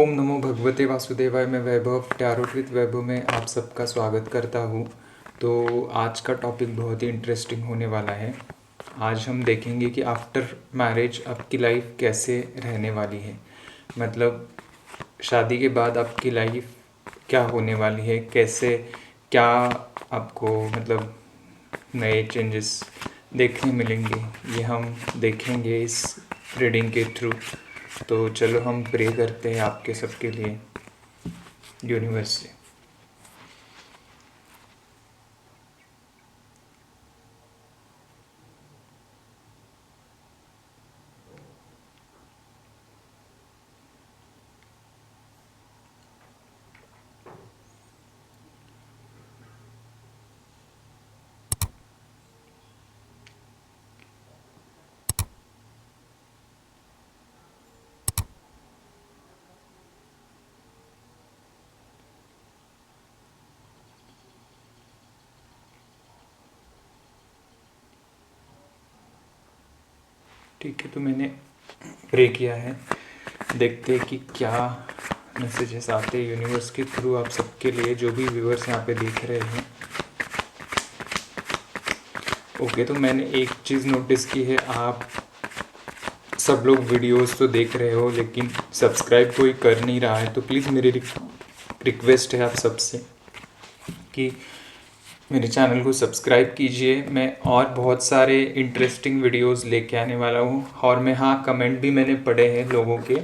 ओम नमो भगवते वासुदेवाय। मैं वैभव टैरोट विद वैभव में आप सबका स्वागत करता हूँ। तो आज का टॉपिक बहुत ही इंटरेस्टिंग होने वाला है। आज हम देखेंगे कि आफ्टर मैरिज आपकी लाइफ कैसे रहने वाली है। मतलब शादी के बाद आपकी लाइफ क्या होने वाली है, कैसे क्या आपको मतलब नए चेंजेस देखने मिलेंगे, ये हम देखेंगे इस रीडिंग के थ्रू। तो चलो हम प्रे करते हैं आपके सबके लिए यूनिवर्स से। ठीक है, तो मैंने प्रे किया है। देखते हैं कि क्या मैसेजेस आते हैं यूनिवर्स के थ्रू आप सबके लिए, जो भी व्यूअर्स यहाँ पे देख रहे हैं। ओके, तो मैंने एक चीज़ नोटिस की है, आप सब लोग वीडियोस तो देख रहे हो लेकिन सब्सक्राइब कोई कर नहीं रहा है। तो प्लीज़ मेरी रिक्वेस्ट है आप सबसे कि मेरे चैनल को सब्सक्राइब कीजिए। मैं और बहुत सारे इंटरेस्टिंग वीडियोस लेके आने वाला हूँ। और मैं कमेंट भी मैंने पढ़े हैं लोगों के,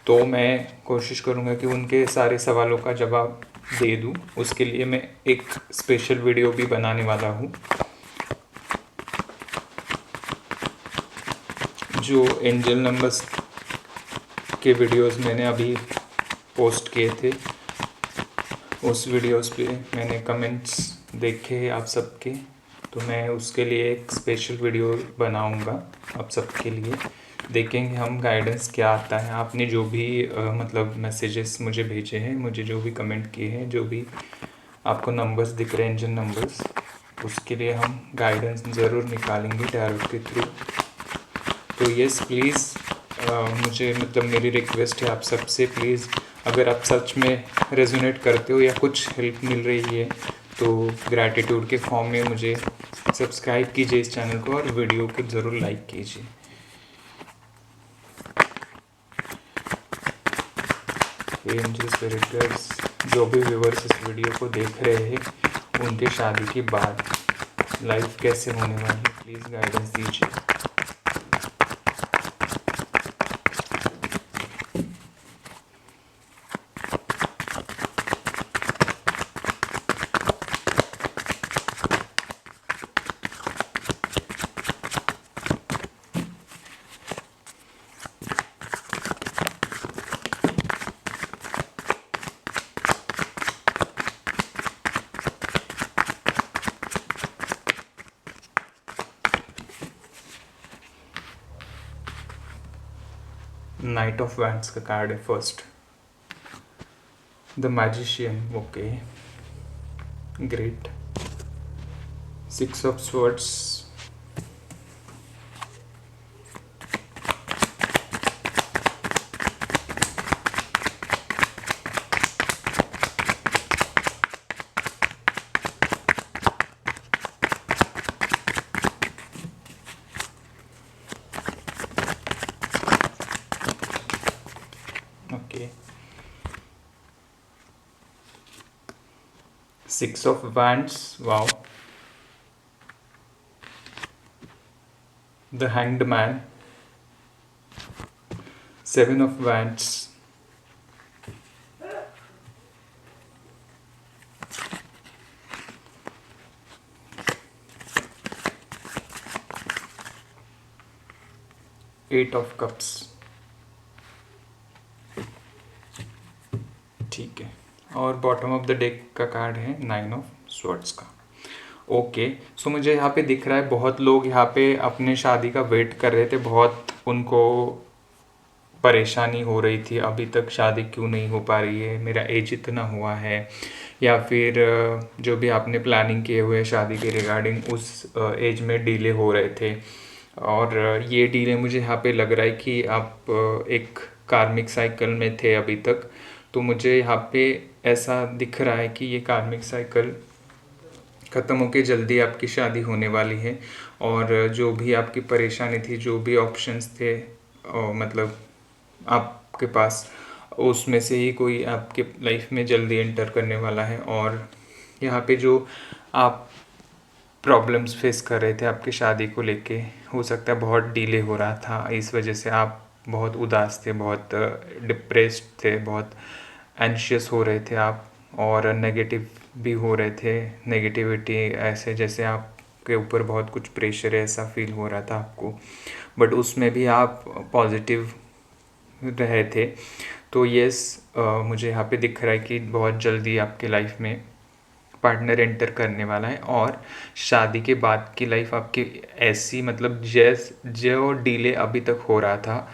तो मैं कोशिश करूँगा कि उनके सारे सवालों का जवाब दे दूँ। उसके लिए मैं एक स्पेशल वीडियो भी बनाने वाला हूँ। जो एंजल नंबर्स के वीडियोस मैंने अभी पोस्ट किए थे, उस वीडियोस पे मैंने कमेंट्स देखे आप सबके, तो मैं उसके लिए एक स्पेशल वीडियो बनाऊंगा आप सबके लिए। देखेंगे हम गाइडेंस क्या आता है। आपने जो भी मतलब मैसेजेस मुझे भेजे हैं, मुझे जो भी कमेंट किए हैं, जो भी आपको नंबर्स दिख रहे हैं एंजल नंबर्स, उसके लिए हम गाइडेंस ज़रूर निकालेंगे टैरोट के थ्रू। तो येस प्लीज़, मुझे मतलब मेरी रिक्वेस्ट है आप सबसे, प्लीज़ अगर आप सच में रेजोनेट करते हो या कुछ हेल्प मिल रही है तो ग्रैटिट्यूड के फॉर्म में मुझे सब्सक्राइब कीजिए इस चैनल को और वीडियो को ज़रूर लाइक कीजिए। एंजल स्पिरिट गाइड्स, जो भी व्यूअर्स इस वीडियो को देख रहे हैं, उनके शादी के बाद लाइफ कैसे होने वाली है, प्लीज़ गाइडेंस दीजिए। नाइट ऑफ वैंड्स का कार्ड है first, the magician. Okay, great. Six of swords, okay, six of wands, wow, the hanged man, seven of wands, eight of cups. ठीक है, और बॉटम ऑफ द डेक का card है nine of swords का। Okay, so मुझे यहाँ पे दिख रहा है बहुत लोग यहाँ पे अपने शादी का वेट कर रहे थे, बहुत उनको परेशानी हो रही थी, अभी तक शादी क्यों नहीं हो पा रही है, मेरा एज इतना हुआ है, या फिर जो भी आपने प्लानिंग किए हुए शादी के रिगार्डिंग उस एज में डिले हो रहे थे। और ये डिले मुझे यहाँ पे लग रहा है कि आप एक कार्मिक साइकिल में थे अभी तक। तो मुझे यहाँ पे ऐसा दिख रहा है कि ये कार्मिक साइकिल ख़त्म होके जल्दी आपकी शादी होने वाली है। और जो भी आपकी परेशानी थी, जो भी ऑप्शंस थे मतलब आपके पास, उसमें से ही कोई आपके लाइफ में जल्दी एंटर करने वाला है। और यहाँ पे जो आप प्रॉब्लम्स फेस कर रहे थे आपकी शादी को लेके, हो सकता है बहुत डिले हो रहा था, इस वजह से आप बहुत उदास थे, बहुत डिप्रेस्ड थे, बहुत एंशियस हो रहे थे आप, और नेगेटिव भी हो रहे थे। नेगेटिविटी ऐसे जैसे आपके ऊपर बहुत कुछ प्रेशर है ऐसा फील हो रहा था आपको, बट उसमें भी आप पॉजिटिव रहे थे। तो यस, मुझे यहाँ पे दिख रहा है कि बहुत जल्दी आपके लाइफ में पार्टनर एंटर करने वाला है। और शादी के बाद की लाइफ आपकी ऐसी, मतलब जो डिले अभी तक हो रहा था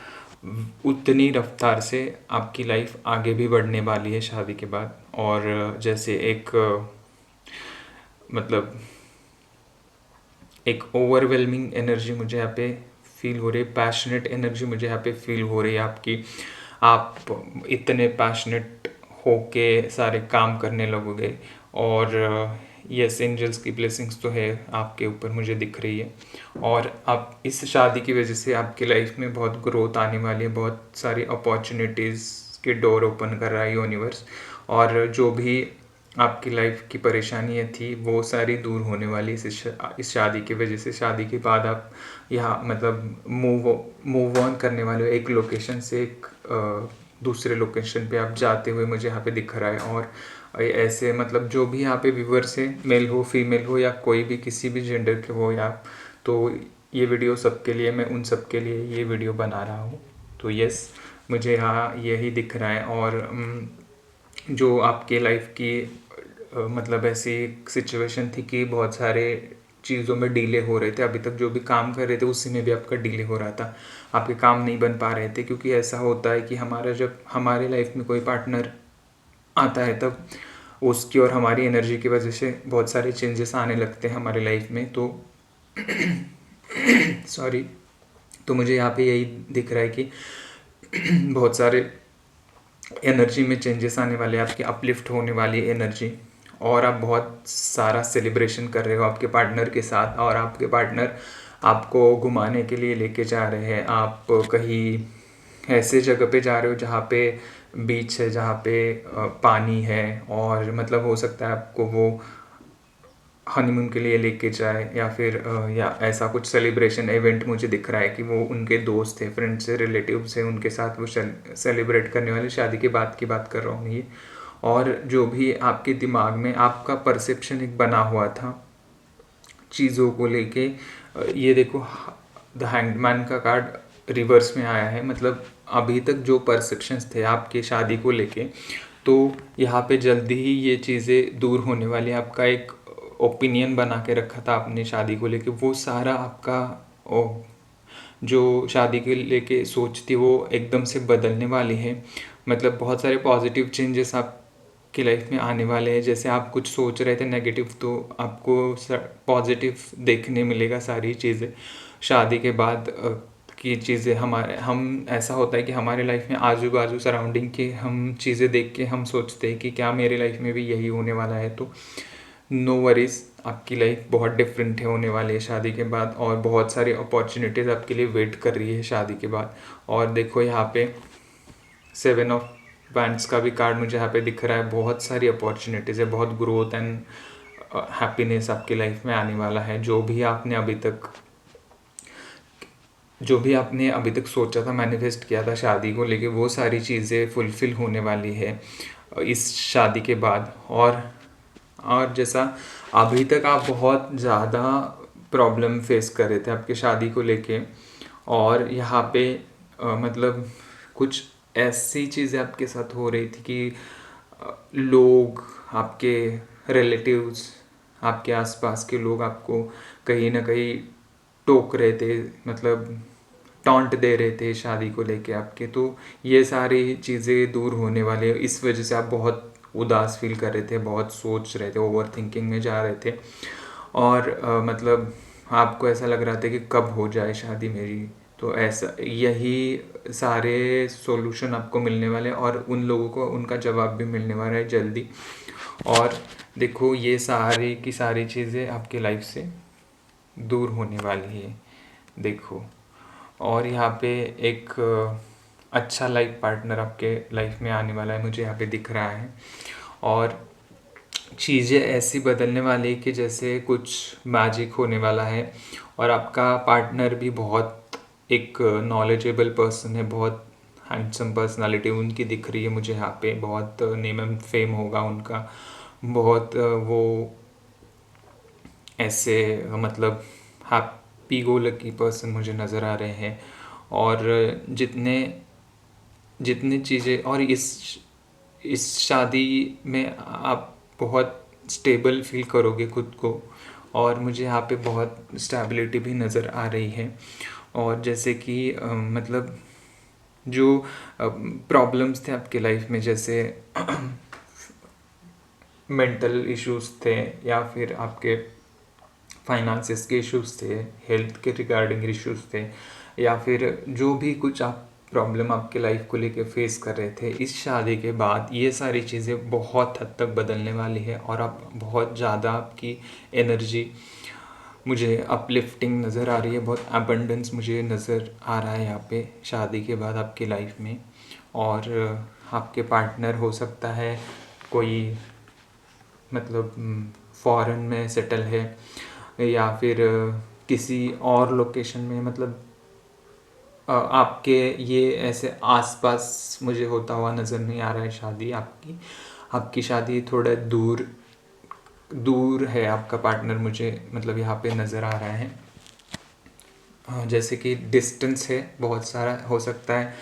उतनी रफ्तार से आपकी लाइफ आगे भी बढ़ने वाली है शादी के बाद। और जैसे एक मतलब एक ओवरवेलमिंग एनर्जी मुझे यहाँ पे फील हो रही है, पैशनेट एनर्जी मुझे यहाँ पे फील हो रही है आपकी। आप इतने पैशनेट होके सारे काम करने लगोगे। और यस, एंजल्स की ब्लेसिंग्स तो है आपके ऊपर मुझे दिख रही है। और आप इस शादी की वजह से आपकी लाइफ में बहुत ग्रोथ आने वाली है, बहुत सारी अपॉर्चुनिटीज़ के डोर ओपन कर रहा है यूनिवर्स। और जो भी आपकी लाइफ की परेशानियाँ थी वो सारी दूर होने वाली इस शादी की वजह से। शादी के बाद आप यहाँ मतलब मूव ऑन करने वाले हो, एक लोकेशन से एक दूसरे लोकेशन पे आप जाते हुए मुझे यहाँ पे दिख रहा है। और ऐसे मतलब जो भी यहाँ पे व्यूअर्स है, मेल हो फीमेल हो या कोई भी किसी भी जेंडर के हो या, तो ये वीडियो सबके लिए, मैं उन सब के लिए ये वीडियो बना रहा हूँ। तो यस, मुझे यहाँ यही दिख रहा है। और जो आपके लाइफ की मतलब ऐसी सिचुएशन थी कि बहुत सारे चीज़ों में डिले हो रहे थे, अभी तक जो भी काम कर रहे थे उसी में भी आपका डिले हो रहा था, आपके काम नहीं बन पा रहे थे। क्योंकि ऐसा होता है कि जब हमारे लाइफ में कोई पार्टनर आता है तब उसकी और हमारी एनर्जी की वजह से बहुत सारे चेंजेस आने लगते हैं हमारे लाइफ में। तो सॉरी, तो मुझे यहाँ पे यही दिख रहा है कि बहुत सारे एनर्जी में चेंजेस आने वाले हैं, आपकी अपलिफ्ट होने वाली एनर्जी। और आप बहुत सारा सेलिब्रेशन कर रहे हो आपके पार्टनर के साथ, और आपके पार्टनर आपको घुमाने के लिए लेके जा रहे हैं। आप कहीं ऐसे जगह पे जा रहे हो जहाँ पे बीच है, जहाँ पे पानी है, और मतलब हो सकता है आपको वो हनीमून के लिए लेके जाए, या फिर या ऐसा कुछ सेलिब्रेशन इवेंट मुझे दिख रहा है कि वो उनके दोस्त थे, फ्रेंड्स है, रिलेटिव्स हैं, उनके साथ वो सेलिब्रेट करने वाले, शादी के बाद की बात कर रहा हूँ ये। और जो भी आपके दिमाग में आपका परसेप्शन एक बना हुआ था चीज़ों को लेके, ये देखो द हैंगमैन का कार्ड रिवर्स में आया है। मतलब अभी तक जो परसेप्शंस थे आपके शादी को लेके, तो यहाँ पे जल्दी ही ये चीज़ें दूर होने वाली है। आपका एक ओपिनियन बना के रखा था आपने शादी को लेके, वो सारा आपका जो शादी के लेके सोच थी वो एकदम से बदलने वाली है। मतलब बहुत सारे पॉजिटिव चेंजेस आपकी लाइफ में आने वाले हैं। जैसे आप कुछ सोच रहे थे नेगेटिव, तो आपको पॉजिटिव देखने मिलेगा सारी चीज़ें शादी के बाद की चीज़ें। हम ऐसा होता है कि हमारे लाइफ में आजू बाजू सराउंडिंग के हम चीज़ें देख के हम सोचते हैं कि क्या मेरे लाइफ में भी यही होने वाला है। तो नो वरीज, आपकी लाइफ बहुत डिफरेंट है होने वाली है शादी के बाद, और बहुत सारी अपॉर्चुनिटीज़ आपके लिए वेट कर रही है शादी के बाद। और देखो यहाँ पे 7 ऑफ वैंड्स का भी कार्ड मुझे यहाँ पे दिख रहा है। बहुत सारी अपॉर्चुनिटीज़ है, बहुत ग्रोथ एंड हैप्पीनेस आपकी लाइफ में आने वाला है। जो भी आपने अभी तक सोचा था, मैनिफेस्ट किया था शादी को लेके, वो सारी चीज़ें फुलफ़िल होने वाली है इस शादी के बाद। और जैसा अभी तक आप बहुत ज़्यादा प्रॉब्लम फेस कर रहे थे आपकी शादी को लेके, और यहाँ पे मतलब कुछ ऐसी चीज़ें आपके साथ हो रही थी कि लोग, आपके रिलेटिव्स, आपके आसपास के लोग आपको कहीं ना कहीं टोक रहे थे, मतलब टॉन्ट दे रहे थे शादी को लेके आपके। तो ये सारी चीज़ें दूर होने वाले, इस वजह से आप बहुत उदास फील कर रहे थे, बहुत सोच रहे थे, ओवर थिंकिंग में जा रहे थे। और मतलब आपको ऐसा लग रहा था कि कब हो जाए शादी मेरी, तो ऐसा यही सारे सॉल्यूशन आपको मिलने वाले हैं और उन लोगों को उनका जवाब भी मिलने वाला है जल्दी। और देखो ये सारी की सारी चीज़ें आपके लाइफ से दूर होने वाली है, देखो। और यहाँ पे एक अच्छा लाइफ पार्टनर आपके लाइफ में आने वाला है, मुझे यहाँ पे दिख रहा है। और चीज़ें ऐसी बदलने वाली है कि जैसे कुछ मैजिक होने वाला है। और आपका पार्टनर भी बहुत एक नॉलेजेबल पर्सन है, बहुत हैंडसम पर्सनालिटी उनकी दिख रही है मुझे यहाँ पे। बहुत नेम एंड फेम होगा उनका, बहुत वो ऐसे मतलब हैप्पी गो लकी पर्सन मुझे नज़र आ रहे हैं। और जितने जितनी चीज़ें, और इस शादी में आप बहुत स्टेबल फील करोगे खुद को। और मुझे यहाँ पे बहुत स्टेबिलिटी भी नज़र आ रही है। और जैसे कि मतलब जो प्रॉब्लम्स थे आपके लाइफ में, जैसे मेंटल इश्यूज थे या फिर आपके फाइनेंसेस के इश्यूज थे, हेल्थ के रिगार्डिंग इश्यूज थे, या फिर जो भी कुछ आप प्रॉब्लम आपके लाइफ को लेके फेस कर रहे थे, इस शादी के बाद ये सारी चीज़ें बहुत हद तक बदलने वाली है। और आप बहुत ज़्यादा आपकी एनर्जी मुझे अपलिफ्टिंग नज़र आ रही है, बहुत अबंडेंस मुझे नज़र आ रहा है यहाँ पे शादी के बाद आपकी लाइफ में। और आपके पार्टनर हो सकता है कोई मतलब फॉरेन में सेटल है, या फिर किसी और लोकेशन में, मतलब आपके ये ऐसे आसपास मुझे होता हुआ नज़र नहीं आ रहा है शादी आपकी शादी थोड़ा दूर दूर है आपका पार्टनर, मुझे मतलब यहाँ पे नज़र आ रहा है। जैसे कि डिस्टेंस है बहुत सारा, हो सकता है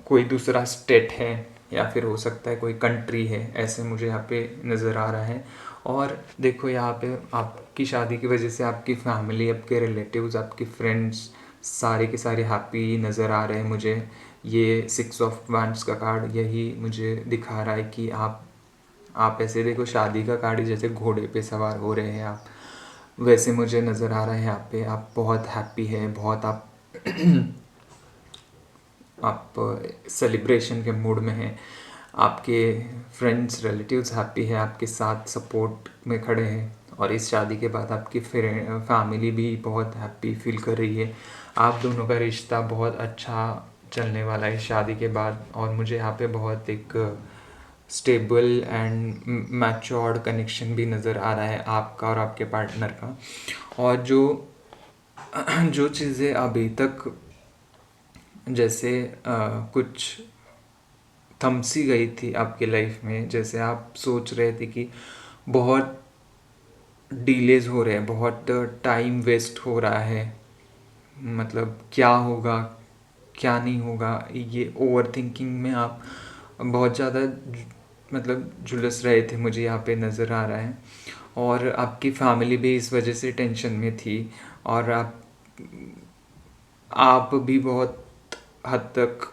कोई दूसरा स्टेट है, या फिर हो सकता है कोई कंट्री है, ऐसे मुझे यहाँ पे नज़र आ रहा है। और देखो यहाँ पे आपकी शादी की वजह से आपकी फैमिली, आपके रिलेटिव्स, आपके फ्रेंड्स सारे के सारे हैप्पी नज़र आ रहे हैं मुझे। ये 6 ऑफ वांड्स का कार्ड यही मुझे दिखा रहा है कि आप ऐसे देखो, शादी का कार्ड जैसे घोड़े पे सवार हो रहे हैं आप, वैसे मुझे नज़र आ रहा है यहाँ पे। आप बहुत हैप्पी है, बहुत आप सेलिब्रेशन के मूड में हैं, आपके फ्रेंड्स रिलेटिव्स हैप्पी है, आपके साथ सपोर्ट में खड़े हैं। और इस शादी के बाद आपकी फैमिली भी बहुत हैप्पी फील कर रही है। आप दोनों का रिश्ता बहुत अच्छा चलने वाला है शादी के बाद। और मुझे यहाँ पे बहुत एक स्टेबल एंड मैच्योर्ड कनेक्शन भी नज़र आ रहा है आपका और आपके पार्टनर का। और जो चीज़ें अभी तक जैसे कुछ थमसी गई थी आपके लाइफ में, जैसे आप सोच रहे थे कि बहुत डिलेज हो रहे हैं, बहुत टाइम वेस्ट हो रहा है, मतलब क्या होगा क्या नहीं होगा, ये ओवर थिंकिंग में आप बहुत ज़्यादा मतलब झुलस रहे थे, मुझे यहाँ पे नज़र आ रहा है। और आपकी फैमिली भी इस वजह से टेंशन में थी। और आप भी बहुत हद तक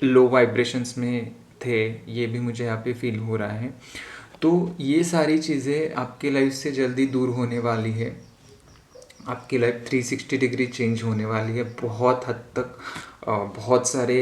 लो वाइब्रेशंस में थे, ये भी मुझे यहाँ पे फील हो रहा है। तो ये सारी चीज़ें आपके लाइफ से जल्दी दूर होने वाली है। आपकी लाइफ 360 डिग्री चेंज होने वाली है बहुत हद तक। बहुत सारे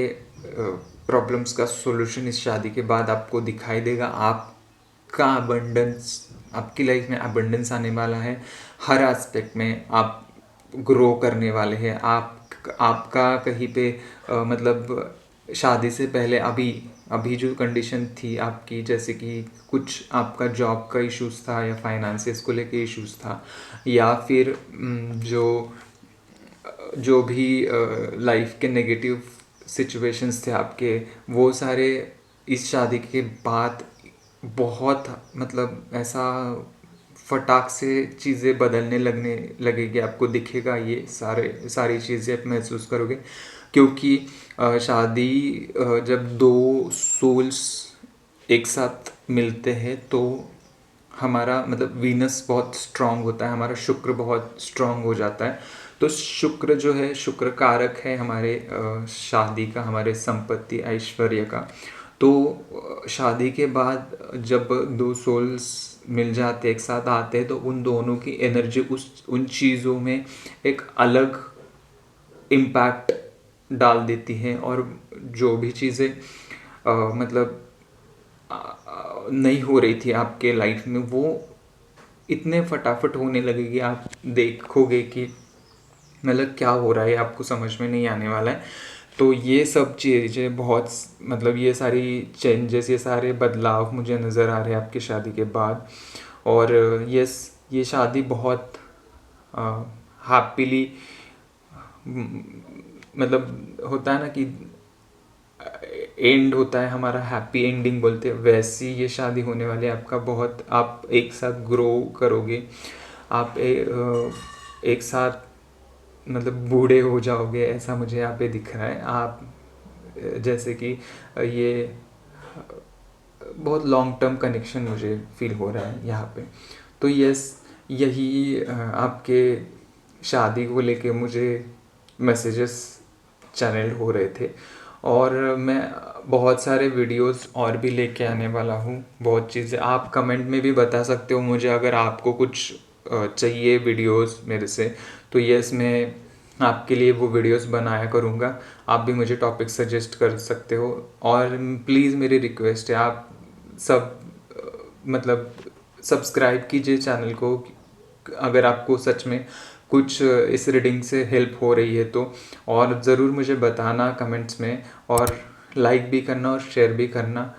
प्रॉब्लम्स का सॉल्यूशन इस शादी के बाद आपको दिखाई देगा। आपका अबंडेंस, आपकी लाइफ में अबंडेंस आने वाला है, हर एस्पेक्ट में आप ग्रो करने वाले हैं। आपका कहीं पे मतलब शादी से पहले अभी जो कंडीशन थी आपकी, जैसे कि कुछ आपका जॉब का इश्यूज था, या फाइनेंसेस को लेके इश्यूज था, या फिर जो भी लाइफ के नेगेटिव सिचुएशंस थे आपके, वो सारे इस शादी के बाद बहुत मतलब ऐसा फटाक से चीज़ें बदलने लगेगी, आपको दिखेगा, ये सारी चीज़ें आप महसूस करोगे। क्योंकि शादी जब दो सोल्स एक साथ मिलते हैं तो हमारा मतलब वीनस बहुत स्ट्रांग होता है, हमारा शुक्र बहुत स्ट्रांग हो जाता है। तो शुक्र जो है, शुक्र कारक है हमारे शादी का, हमारे संपत्ति ऐश्वर्य का। तो शादी के बाद जब दो सोल्स मिल जाते, एक साथ आते हैं, तो उन दोनों की एनर्जी उन चीज़ों में एक अलग इम्पैक्ट डाल देती हैं, और जो भी चीज़ें मतलब नहीं हो रही थी आपके लाइफ में, वो इतने फटाफट होने लगेगी, आप देखोगे कि मतलब क्या हो रहा है, आपको समझ में नहीं आने वाला है। तो ये सब चीज़ें बहुत मतलब ये सारी चेंजेस, ये सारे बदलाव मुझे नज़र आ रहे हैं आपकी शादी के बाद। और ये शादी बहुत हैप्पीली, मतलब होता है ना कि एंड होता है हमारा, हैप्पी एंडिंग बोलते हैं, वैसी ये शादी होने वाली है आपका। बहुत आप एक साथ ग्रो करोगे, आप एक साथ मतलब बूढ़े हो जाओगे, ऐसा मुझे यहाँ पे दिख रहा है। आप जैसे कि ये बहुत लॉन्ग टर्म कनेक्शन मुझे फील हो रहा है यहाँ पे। तो यस, यही आपके शादी को लेके मुझे मैसेजेस चैनल हो रहे थे, और मैं बहुत सारे वीडियोस और भी लेके आने वाला हूँ। बहुत चीज़ें आप कमेंट में भी बता सकते हो मुझे, अगर आपको कुछ चाहिए वीडियोस मेरे से, तो यस, मैं आपके लिए वो वीडियोस बनाया करूँगा। आप भी मुझे टॉपिक सजेस्ट कर सकते हो। और प्लीज़ मेरी रिक्वेस्ट है, आप सब मतलब सब्सक्राइब कीजिए चैनल को, अगर आपको सच में कुछ इस रीडिंग से हेल्प हो रही है तो। और ज़रूर मुझे बताना कमेंट्स में, और लाइक भी करना और शेयर भी करना।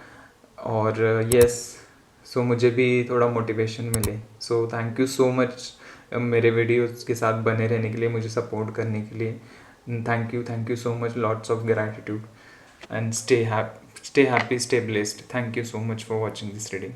और यस, सो मुझे भी थोड़ा मोटिवेशन मिले। So thank you so much मेरे वीडियोस के साथ बने रहने के लिए, मुझे सपोर्ट करने के लिए। Thank you so much, lots of gratitude, and stay happy, stay blessed. Thank you so much for watching this reading.